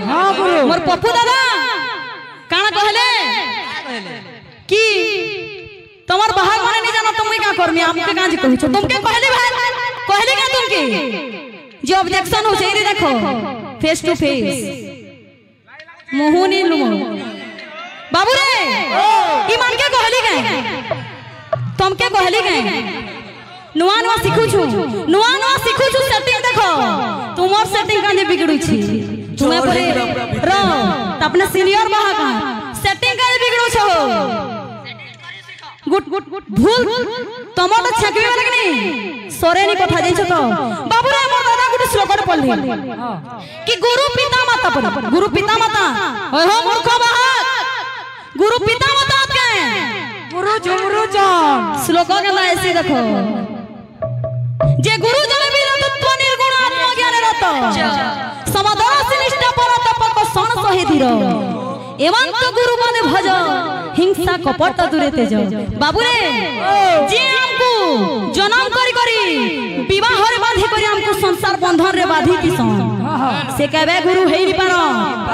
हां गुरु मोर पप्पू दादा काना कहले कि तुम्हार बाहर माने नहीं जाना तुम क्या करमी हमके काज कहू छ तुमके कहले भाई कहले क्या तुमके जो ऑब्जेक्शन हो छै रे देखो फेस टू फेस मोहनी लुमो बाबू रे ई मान के कहली गए तुमके कहली गए नुआ नुआ सिखु छु सेटिंग देखो तुमर सेटिंग काने बिगड़ू छी तुम्हें परे रो त अपने सीनियर बाहा का सेटिंग काने बिगड़ू छो गुट भूल तमर तो छकबे वाला कि नहीं सोरे नी कथा जाई छ तो बाबू रे मोर दादा गुट श्लोक रे पढ़ली कि गुरु पिता माता पर गुरु पिता माता ओए हो मूर्ख बाहा गुरु पिता माता के गुरु झुमरू जान श्लोक के ना ऐसे देखो जे गुरु जने भी तत्व निर्गुण आत्मा ज्ञान रत समाधान सिनिष्ठ पर तपक सन सहे धीर एवं तो गुरु माने भज हिंसा कपट दूरे तेज बाबू रे जे हमको जन्म करी विवाह रे बांधी करी हमको संसार बंधन रे बांधी किसन से कहबे गुरु हेई नि पारो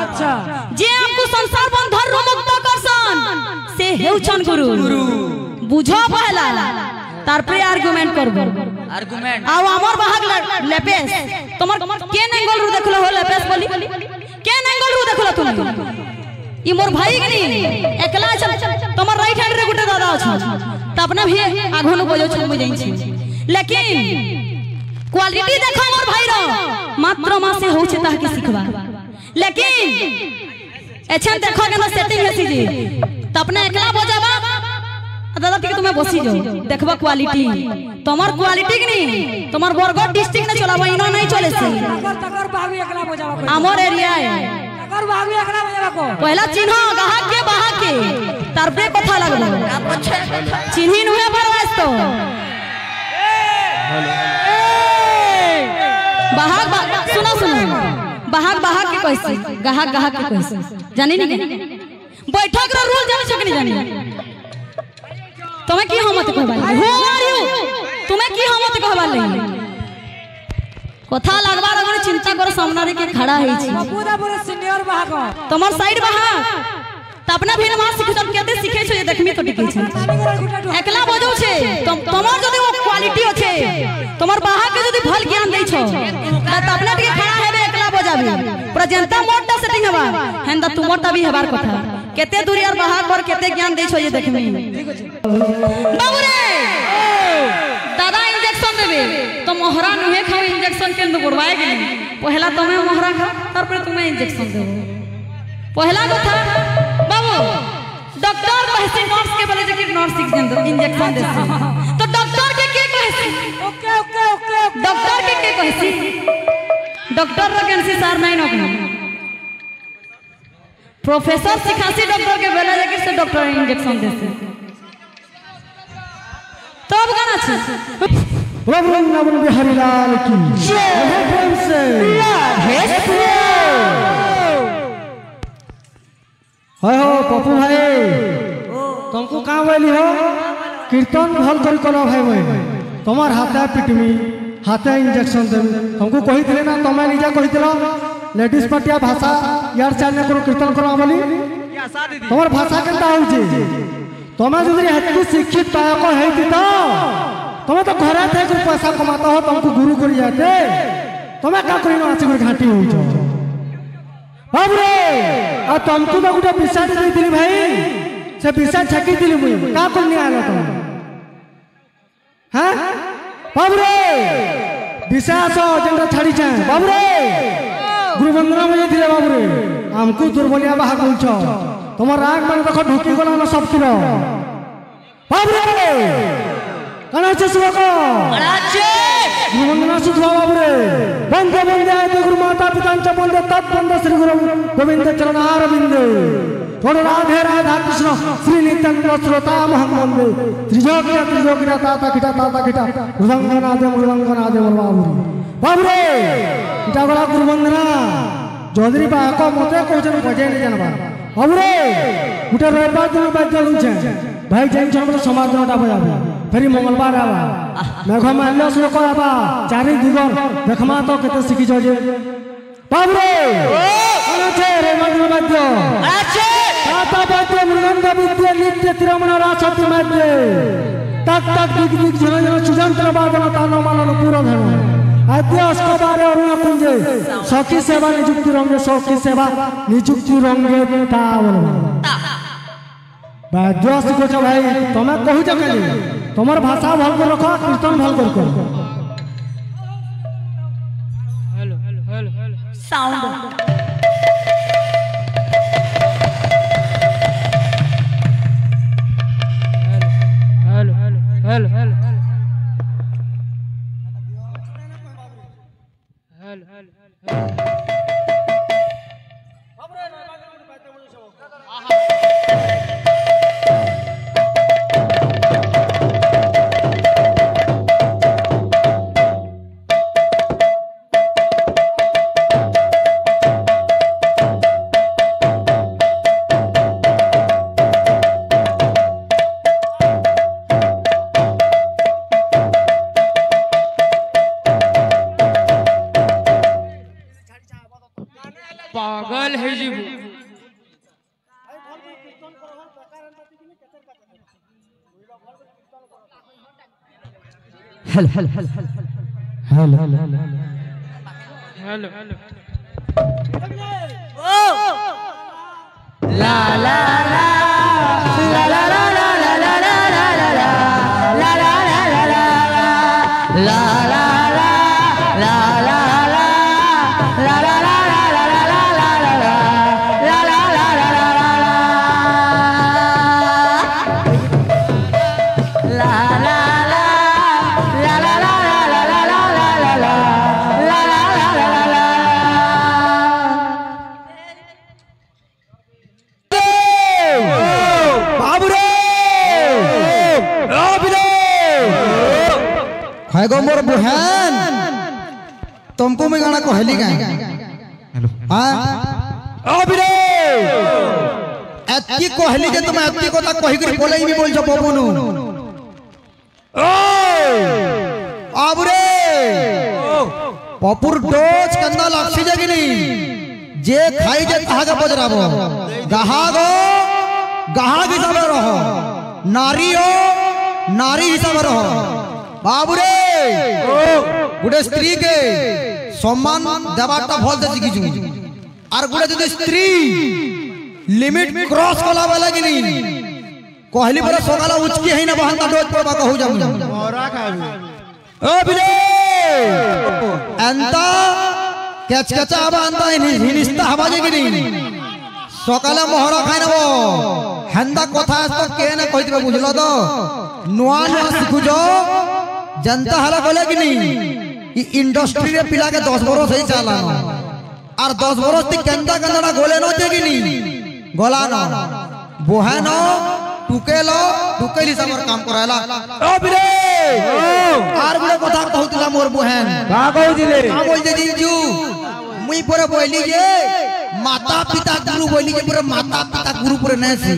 अच्छा जे हमको संसार बंधन रो मुक्त करसन से हेउछन गुरु बुझो पहला तार पे आर्गुमेंट करबो आर्गुमेंट आउ हमर बाहक लेपेस तमर केन एंगल रु देखलो हो लेपेस बोली केन एंगल रु देखलो तुम ई मोर भाई के नहीं एकला छ तमर राइट हैंड रे गुटे दादा छ त अपना भी आघो न बोजो छ मुई जाई छी लेकिन क्वालिटी देखो मोर भाई रो मात्र मासे हो छ ताह के सिखबा लेकिन एछन देखो के ना सेटिंग हेसी जी त अपना एकला बजाबा दादा टिके तुम्हें बसी जाओ देखबा क्वालिटी तमर क्वालिटी के नहीं तमर बरगढ़ डिस्ट्रिक्ट ने चलाबा इनो नहीं चले से तकर बाबू एकला बजाबा हमर एरिया है तकर बाबू एकला बजाबा को पहला चिन्ह बाहा के तार पे कथा लगलो चिन्ही नुहे परवास तो बाहा सुनो बाहा के कैसे गाहा के कैसे जानी नहीं बैठक रो रूल जाने छकनी जानी तुम्हें की हमत कहबा हु आर यू तुम्हें की हमत कहबा ले कथा लागबा रगने चिंता कर सामना रे के खड़ा है छी बाबू दा पूरे सीनियर बाहा को तमर साइड बाहा त अपना भी नमाज सिख सब केते सिखे छ ये देखमी तो टिके छ एकला बजौ छे तमर जदी वो क्वालिटी होछे तमर बाहा के जदी भल ज्ञान दै छ त अपना टिके खड़ा हेबे एकला बजाबी पूरा जनता मोटा सेटिंग हेबा हेंदा तुमरटा भी हेबार कथा केते दूरी और बाहा पर केते ज्ञान दै छ ये देखमी बाबू रे दादा इंजेक्शन देबे तो मोहरा नुहे खाओ इंजेक्शन के गुड़वाए के पहला तुम्हें मोहरा खा तार पर तुम्हें इंजेक्शन देबो पहला कथा बाबू डॉक्टर कहसे नर्स के बोले जे कि नर्स इंजेक्शन दे तो डॉक्टर के कहसी ओके डॉक्टर के कहसी डॉक्टर वैकेंसी सार नहीं नौकरी प्रोफेसर सिखासी डॉक्टर के बोले जे कि से डॉक्टर इंजेक्शन देसे तब गाना छ वृंदावन बिहारी लाल की जय हाय हो पप्पू भाई तुमको कहाँ बोली हो कीर्तन भल कर करो भाई तुम्हार हाथे पिटमी हाथे इंजेक्शन देवी हमको कही थे ना तुम्हें निजा कही लेडीज पार्टिया भाषा यार चार करो कीर्तन करो बोली तुम्हार भाषा केनता हो तुम्हें जो हेतु शिक्षित पायक है तो तुम्हें तो घर थे पैसा कमाता हो तुमको गुरु कर जाते तुम्हें क्या कर घाटी हो बाबू रे आ तुमको तो गोटे विषय देती भाई से विषय छकी दिली मुई का करनी आलो तुम हां बाबू रे विषय आसो जेंटा छाड़ी छ बाबू रे गुरु वंदना मुझे दिले बाबू रे हमको दुर्बलिया बाहा बोलछो तुम राग मन देखो ढुकी गला न सब तिरो बाबू रे कना छ सुको महाराज गुरु वंदना सुधवा बाबू रे वंदे वंदे आयते गुरु माता पिता वंदे तत् वंदे श्री गुरु गोविंद चरणार बिंदु थोड़े राधे राधा कृष्ण श्री नित्यानंद श्रोता महम वंदे त्रिजोगिरा ताता किटा मृदंगना दे बाबू रे इटा गला गुरु वंदना जोदरी बाको मते कहजन बजे नहीं जानबा बाबू रे गुटे रविवार दिन बाज लुछे भाई जाई छ समाधानटा बजाबे फेरी मंगलवार आवा मेघ माल्य श्लोक आवा चारि दिगर देखमा तो केते सिखि छ जे बाबू रे बाद्य ताता बाद्य मृदंग विद्य नित्य तिरमण रासति मध्य तक तक दिग दिग जन जन सुजंत्र बादन तानो मानन पूरा धन आद्य अस्कबारे अरुण कुंजे सखी सेवा नियुक्ति रंगे सखी सेवा नियुक्ति रंगे तावल बाद्य सिखो छ भाई तमे कहू छ खाली तमर भाषा भल कर रखो कीर्तन भल कर साउंड पागल है जी hello hello hello hello hello hello ला ला ला ला ला ला ला ला ला ला ला ला ला ला गो मोर बहन तुमको मैं गाना कहली गाय हां अबरे एत्ती कहली जे तुम एत्ती को तक कहि कर बोलै भी बोल छ बबुनु ओ अबरे पपुर डोज कंदा लाक्षी जगिनी जे खाई जे कहा के बजराबो गहागो गहाग हिसाब रहो नारी हो नारी हिसाब रहो बाबुरे गुडे स्त्री के सम्मान देवाटा भल दे शिखिछु आर गुडे जदि स्त्री लिमिट क्रॉस कला वाला कि नहीं कहली पर सकाला उचकी है ना बहन डोज पड़बा कहू जाम मोरा खाबी ओ बिले अंता केचकेचा आबा अंता हिनिस्ता हवा जे कि नहीं सकाला मोहरा खाइ नबो हंदा कथा तो के न कहितबे बुझलो तो नुआ नुआ सिखुजो जनता हला बोले कि नहीं इंडस्ट्री रे पिला के 10 बरस ही चला और 10 बरस ती केंदा केंदा गोले न जे कि नहीं गोला न बोहनो टुकेलो टुकेली समर काम कराला ओ बिरे आर बड़े कथा कहतिला मोर बहन का कहतिले का बोल दे जीजू मुई परे बोली जे माता पिता गुरु बोली जे परे माता पिता गुरु परे नसी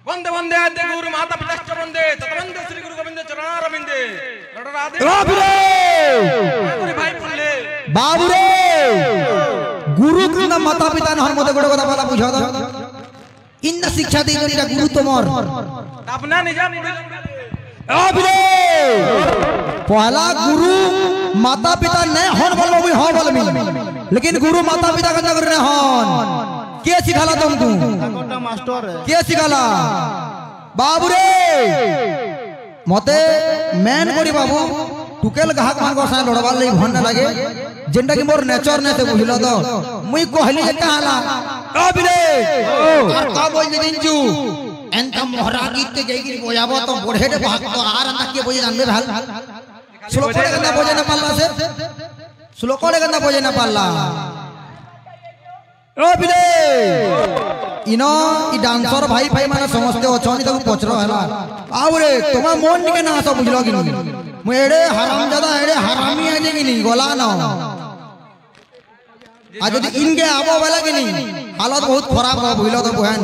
वंदे वंदे आद्य गुरु माता पिता वंदे ततवंदे श्री गुरु गोविंद चरणारविंदे राधे बाबुरे गुरु भाई पुल्ले बाबुरे गुरु कृष्ण माता पिता न हर मते गोड़ कथा वाला बुझा द इन शिक्षा दे जनिरा गुरु तोमर अपना निजा बाबुरे पहला गुरु माता पिता ने हन बोलो भी हां बोलमी लेकिन गुरु माता पिता का नगर ने हन के सिखाला तुमको मास्टर के सिखाला बाबुरे मते मेन कोडी बाबू टुकेल गाहक मान को सा लड़वा ले भन लागे जेंडा कि मोर नेचर ने ते बुझलो तो मुई कहली कहाला बाबुरे और का बोल जे दिनजू एंता मोहरा गीत के जैगिरी बोयाबो तो बड़े दे भाग तो आर अंता के बोजे जानबे भाल श्लोक ले गंदा बोजे न पाल्ला से श्लोक ले गंदा बोजे न पाल्ला ओ बिले इनो इ डांसर भाई भाई माने समझते अछनी तक पचरो हला आउरे तोमा मन निके ना तो बुझलो कि मु एडे हरामजादा एडे हरामी है जे कि नहीं गोला न आज यदि इनके आबो वाला कि नहीं हालत बहुत खराब हो बुझलो तो बहन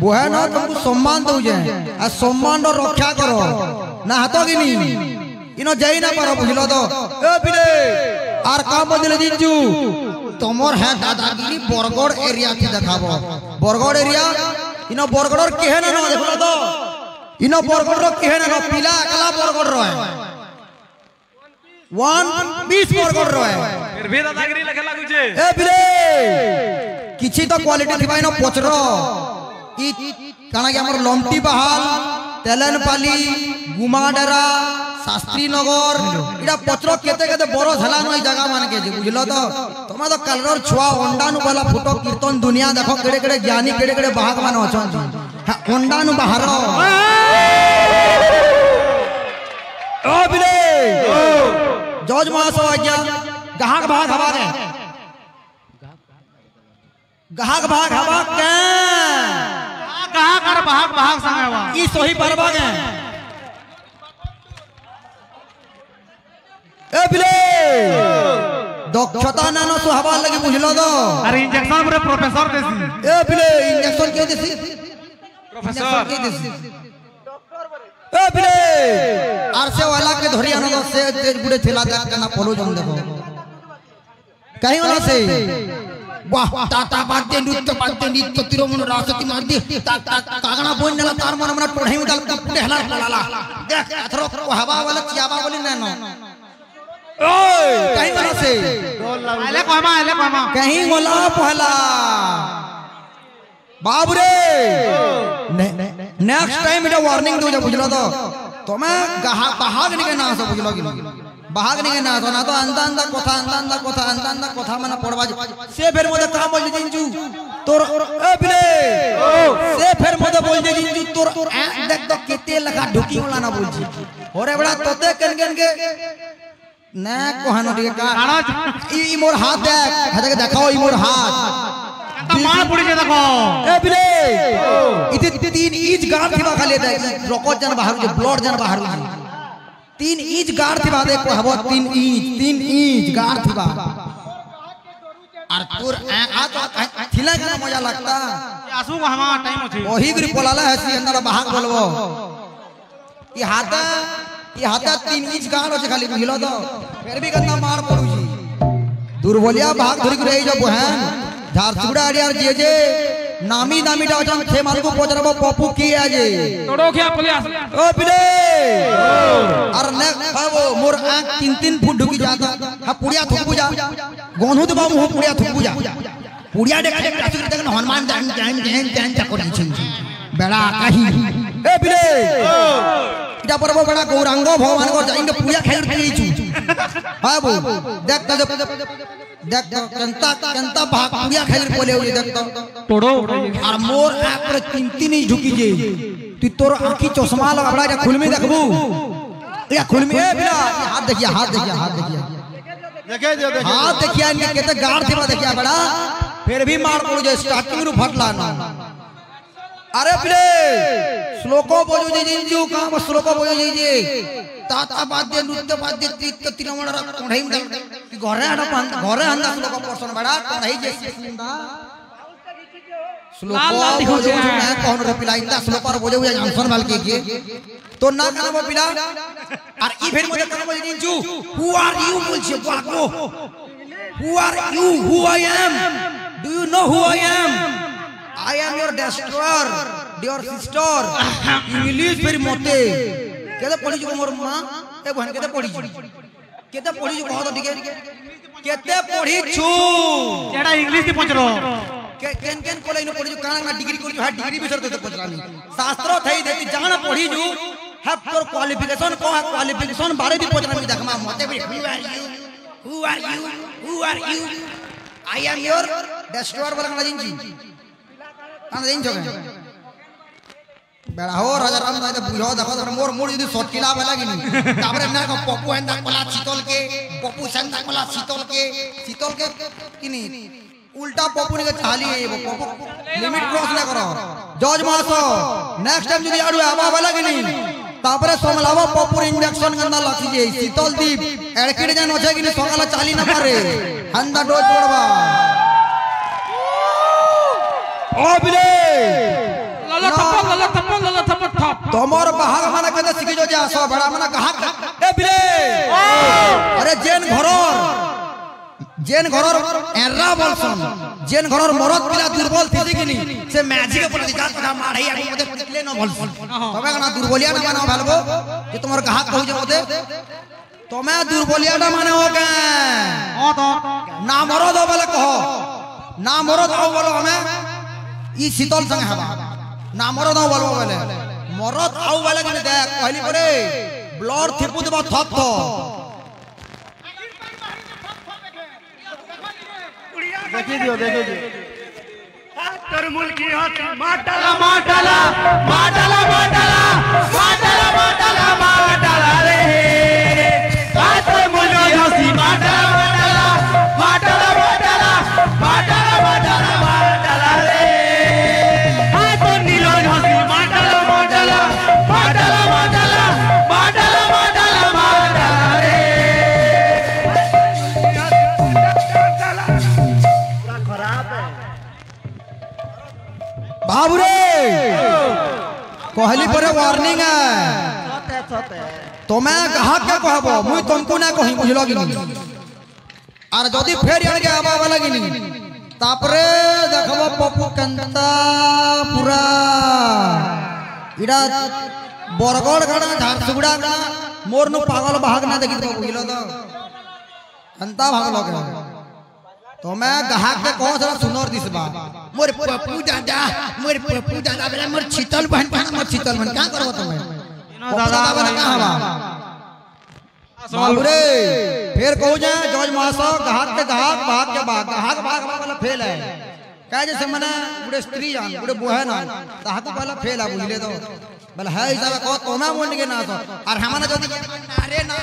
बहन तुमको सम्मान दउ जे आ सम्मान रो रक्षा करो ना हातो कि नहीं इनो जाई ना पारो बुझलो तो ए बिले আর কাম বদলে জিঞ্জু তোমার হ্যাঁ দাদাগিরি বরগড় এরিয়া কি দেখাবো বরগড় এরিয়া ইনো বরগড়র কেহে না দেখো তো ইনো বরগড়র কেহে না পিলা একলা বরগড় রয় 120 বরগড় রয় फिर भी दादागिरी लगे लागू छे ए बिले किछि तो क्वालिटी थिबा इनो पचरो इ काना कि हमर लमटी बहाल तेलनपाली गुमाडरा शास्त्री नगर इडा पचरो केते केते बरो झला नई जगह मान के बुझलो तो तमा तो कलर छुआ ओंडानु वाला फोटो कीर्तन दुनिया देखो केड़े केड़े ज्ञानी केड़े केड़े बाहक मान अछन हां ओंडानु बाहर ओ बिले जज महाशय आज्ञा गाहक भाग हवा के गाहक भाग हवा के गाहक और भाग संगे हवा ई सोही परवा के ए बिले दक्षता नानो सो हवा लगी बुझलो तो अरे इंजेक्शन पूरे प्रोफेसर देसी ए बिले इंजेक्शन के देसी प्रोफेसर के देसी ए बिले आरसे वाला के धरिया न से तेज बुड़े थेला देख ना पोलो जम देखो कहीं वाला से वाह ताता बाते नृत्य तिरमन रासती मार दी कागना बोन नला तार मन मन टोढई उडल पुटे हला पलाला देख अथरो हवा वाला चियाबा बोली ना ओए कहीं वाला से आले कोमा कहीं वाला पहला बाबू रे नेक्स्ट टाइम इटा वार्निंग दो जा बुझलो तो तुम्हें बहाग नहीं के ना सो बुझलो कि बहाग नहीं के ना तो अंदा कथा माने पड़वा से फिर मोदे काम बोल जिंजू तोर ए बिले से फिर मोदे बोल जिंजू तोर देख तो केते लगा ढुकी वाला ना बोल जी ओरे बड़ा तोते कन के ना कोहनो रे का ई मोर हाथ देख हते देखाओ ई मोर हाथ मार पड़ी जे देखो ए बिले इते 3 इंच गाड़ थिबा खाली दे रको जन बाहर जे ब्लड जन बाहर 3 इंच गाड़ थिबा देखो हबो 3 इंच गाड़ थिबा और तोर आ तो थिला के मजा लगता आसू को हमा टाइम अछि ओही गुरी पोलाला है सी अंदर बाहर बोलबो ई हाथा 3 इंच गाड़ होचे खाली बुझलो तो फिर भी गंदा मार पड़ू जी दुर्बलिया भाग धरि के रही जब है झारसुगुड़ा अड़ियार जे नामी डाजन थे मार को पोचरबो पप्पू की आजे तोड़ो क्या पुलिस ओ बिले अर ने बाबू मोर आंख 3 फुट ढुकी जाता हा पुड़िया थुकबू जा गोनहु तो बाबू पुड़िया थुकबू जा पुड़िया देख हनुमान जान चकोरी छी बेड़ा कही ए बिले इटा परबो बड़ा गौरांग भगवान को जाइंगे पुड़िया खाइ रही छु बाबू देख जनता भाग खेल बोले हुए देखता तोड़ो और मोर आंख पर 3 इंच ढुकी जे तू तोर आंखी चश्मा लगा बड़ा खुलमी देखबू या खुलमी ए बिना हाथ देखिए हाथ देखिए इनके केते गाड़ थिबा देखिए बड़ा फिर भी मार पड़ो जे स्टार्टिंग रु फटला ना अरे बिले श्लोको बोजो जे जिंजू काम श्लोको बोजो जे ताता बाद्य नृत्य बाद्य तीर्थ तिरमण रा कोढई में घरे हंदा श्लोक पर्सन बड़ा कोढई जे श्लोको बोजो मैं कहन रे पिला इंदा श्लोक पर बोजो या जानसन वाल के तो ना करबो पिला और ई फिर मुझे करबो जिंजू हु आर यू बोलछे बागो who are you who I am do you know who I am I am your destroyer, dear sister. English very mote. केते पढ़ी जो मोर मां ए बहन केते पढ़ी जो बहुत ठीक है केते पढ़ी छु एड़ा इंग्लिश की पचरो केन कॉलेज में पढ़ी जो काना ना डिग्री करी जो हा डिग्री विषय तो पचरानी शास्त्र थई देती जाना पढ़ी जो हैव तोर क्वालिफिकेशन को है क्वालिफिकेशन बारे भी पचरानी देखमा मोते भी who are you I am your destroyer बोला ना जिंजी कान दिन जगह बेड़ा हो राजा राम नाय तो बुझो देखो तो मोर यदि शॉर्ट किला वाला कि नहीं ताबरे ना को पप्पू हंदा कोला शीतल के पप्पू संदा कोला शीतल के कि नहीं उल्टा पप्पू ने चाली है वो पप्पू लिमिट क्रॉस ना करो जज मासो नेक्स्ट टाइम यदि आडू आवा वाला कि नहीं ताबरे सोमलावा पप्पू इंजेक्शन गंदा लाखी जे शीतल दीप एड़किड जान होछे कि नहीं सकाला चाली ना पारे हंदा डोज पड़वा ओ बिले लला थप्पड़ थप तोमर बाहर माने कदे सिखि जो जा सो बड़ा माने कहा ए बिले अरे जेन घरर जेन घरर एर्रा बोलसन जेन घरर मरद पिला दुर्बल थिसे कि नी से मैजिक के प्रति जात का मारई आगु मते पिटले न बोलसन तबे कना दुर्बलिया ना मानो भालबो जे तुमर ग्राहक कहू जे मते तमे दुर्बलिया ना माने हो के हां तो ना मरद हो बोले कहो ना मरद हो बोलो हमें ई शीतल संग हवा ना मरद हो बोलबो बोले मरद आउ बोले कि देख कहली करे ब्लड थिपु देबो थप थप देखिए दियो तोर मुल्की हाथी माटाला माटाला माटाला माटाला माटाला माटाला माटाला रे तोर मुल्की हाथी माटाला माटाला माटाला माटाला माटाला माटाला माटाला रे तोर नीलो हाथी माटाला माटाला माटाला माटाला माटाला माटाला माटाला रे बाबू रे कहली पर वार्निंग है तुम्हें ग्राहक के कहबो मुई तुमको ना कहि बुझलो कि नहीं और जदी फेर यार के आबा वाला कि नहीं तापरे देखबो पप्पू कंता पूरा इडा बरगड़ गड़ा झारसुगुड़ा गड़ा मोर नु पागल भाग ना देखि बुझलो तो कंता भागलो के तो मैं ग्राहक के कौन सा सुनर दिसबा मोर पप्पू दादा बेला मोर शीतल बहन मोर शीतल बहन का करबो तुम दादा वाला का हवा बाबू रे फिर कहू जा जज महाशय ग्राहक के ग्राहक वाला फेल है कह जैसे मने बुढ़े स्त्री जान बुढ़े बुहे ना ग्राहक वाला फेल है बुझले तो बोले है हिसाब को तोमा मोन के ना तो और हमना जदी अरे ना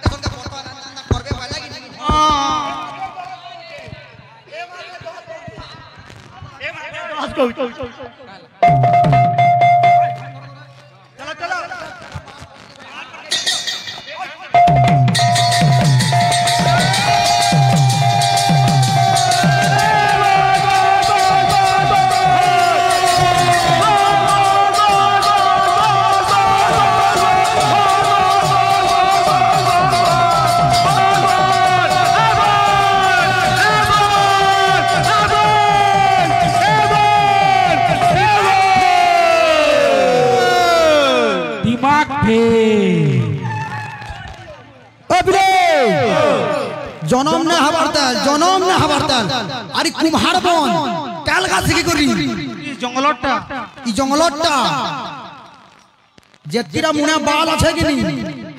टेंशन के फोटो ना करबे वाला कि नहीं चलो चलो जनम ने हबारताल अरे कुम्हार बन काल का सिकी करी ई जंगलटा जेतिरा मुना बाल আছে कि नहीं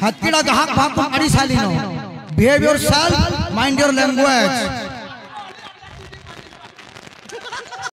हत्तीरा ग्राहक भाग को अड़ी साली no behave yourself mind your language